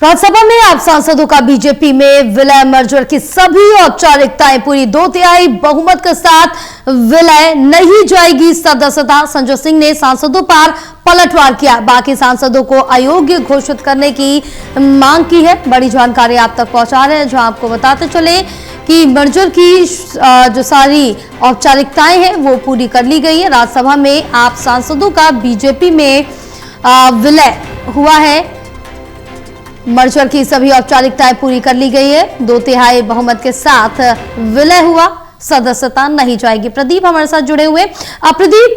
राज्यसभा में आप सांसदों का बीजेपी में विलय मर्जर की सभी औपचारिकताएं पूरी 2/3 बहुमत के साथ विलय नहीं जाएगी सदस्यता। संजय सिंह ने सांसदों पर पलटवार किया, बाकी सांसदों को अयोग्य घोषित करने की मांग की है। बड़ी जानकारी आप तक पहुंचा रहे हैं, जहां आपको बताते चले कि मर्जर की जो सारी औपचारिकताएं हैं वो पूरी कर ली गई है। राज्यसभा में आप सांसदों का बीजेपी में विलय हुआ है। मर्जर की सभी औपचारिकताएं पूरी कर ली गई है। 2/3 बहुमत के साथ विलय हुआ, सदस्यता नहीं जाएगी। प्रदीप हमारे साथ जुड़े हुए। प्रदीप,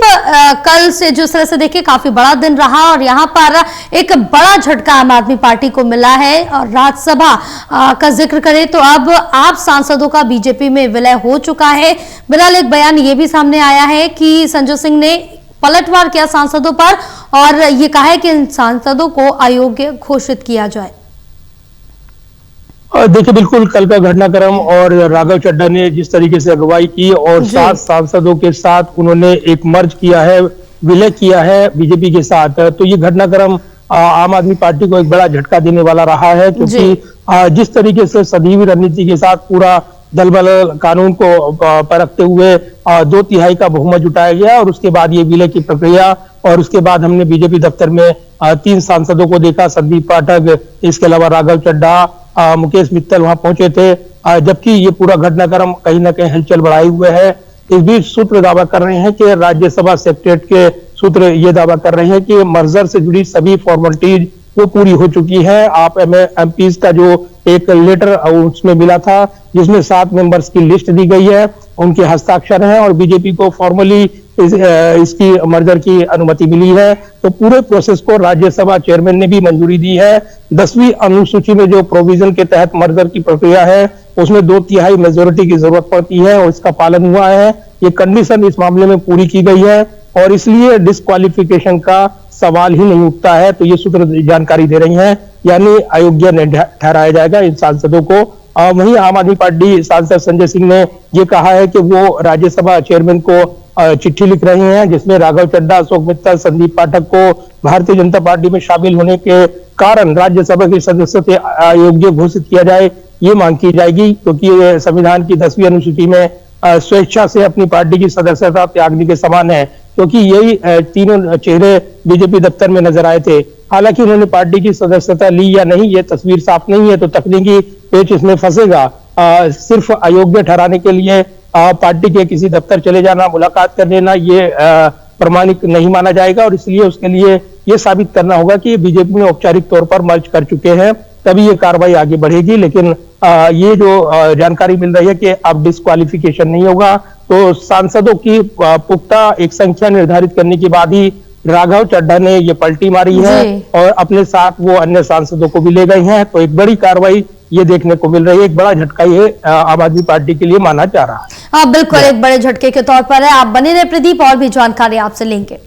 कल से जिस तरह से देखिए काफी बड़ा दिन रहा और यहाँ पर एक बड़ा झटका आम आदमी पार्टी को मिला है। और राज्यसभा का जिक्र करें तो अब आप सांसदों का बीजेपी में विलय हो चुका है। बहरहाल एक बयान ये भी सामने आया है कि संजय सिंह ने पलटवार किया सांसदों पर और ये कहा है कि इन सांसदों को अयोग्य घोषित किया जाए। देखिए, बिल्कुल कल का घटनाक्रम और राघव चड्ढा ने जिस तरीके से अगुवाई की और 7 सांसदों के साथ उन्होंने एक मर्ज किया है, विलय किया है बीजेपी के साथ, तो ये घटनाक्रम आम आदमी पार्टी को एक बड़ा झटका देने वाला रहा है। क्योंकि जिस तरीके से सदैव रणनीति के साथ पूरा दल बल कानून को परखते हुए 2/3 का बहुमत जुटाया गया और उसके बाद ये विलय की प्रक्रिया, और उसके बाद हमने बीजेपी दफ्तर में 3 सांसदों को देखा, संदीप पाठक, इसके अलावा राघव चड्ढा, मुकेश मित्तल वहां पहुंचे थे। जबकि ये पूरा घटनाक्रम कहीं ना कहीं हलचल बढ़ाए हुए है। इस बीच सूत्र दावा कर रहे हैं कि राज्यसभा सेक्रेटरीट के सूत्र ये दावा कर रहे हैं कि मर्जर से जुड़ी सभी फॉर्मेलिटीज वो पूरी हो चुकी है। आप एमपीज का जो एक लेटर उसमें मिला था जिसमें 7 मेंबर्स की लिस्ट दी गई है, उनके हस्ताक्षर हैं और बीजेपी को फॉर्मली इसकी मर्जर की अनुमति मिली है। तो पूरे प्रोसेस को राज्यसभा चेयरमैन ने भी मंजूरी दी है। 10वीं अनुसूची में जो प्रोविजन के तहत मर्जर की प्रक्रिया है उसमें 2/3 मेजोरिटी की जरूरत पड़ती है और इसका पालन हुआ है। ये कंडीशन इस मामले में पूरी की गई है और इसलिए डिस्क्वालिफिकेशन का सवाल ही नहीं उठता है। तो ये सूत्र जानकारी दे रही हैं, यानी अयोग्य नहीं ठहराया जाएगा इन सांसदों को। वहीं आम आदमी पार्टी सांसद संजय सिंह ने ये कहा है कि वो राज्यसभा चेयरमैन को चिट्ठी लिख रहे हैं जिसमें राघव चड्ढा, अशोक मित्तल, संदीप पाठक को भारतीय जनता पार्टी में शामिल होने के कारण राज्यसभा की सदस्यता अयोग्य घोषित किया जाए, ये मांग की जाएगी। क्योंकि संविधान की 10वीं अनुसूची में स्वेच्छा से अपनी पार्टी की सदस्यता त्यागने के समान है। क्योंकि यही तीनों चेहरे बीजेपी दफ्तर में नजर आए थे। हालांकि उन्होंने पार्टी की सदस्यता ली या नहीं, ये तस्वीर साफ नहीं है, तो तकनीकी पेच इसमें फंसेगा। सिर्फ अयोग्य ठहराने के लिए पार्टी के किसी दफ्तर चले जाना, मुलाकात कर लेना, ये प्रमाणिक नहीं माना जाएगा और इसलिए उसके लिए ये साबित करना होगा कि बीजेपी में औपचारिक तौर पर मर्ज कर चुके हैं, तभी ये कार्रवाई आगे बढ़ेगी। लेकिन ये जो जानकारी मिल रही है कि अब डिस्क्वालिफिकेशन नहीं होगा, तो सांसदों की पुख्ता एक संख्या निर्धारित करने के बाद ही राघव चड्ढा ने ये पलटी मारी है और अपने साथ वो अन्य सांसदों को भी ले गए हैं। तो एक बड़ी कार्रवाई ये देखने को मिल रही है, एक बड़ा झटका ये आम आदमी पार्टी के लिए माना जा रहा है। हाँ बिल्कुल, एक बड़े झटके के तौर पर है। आप बने रहे प्रदीप, और भी जानकारी आपसे लेंगे।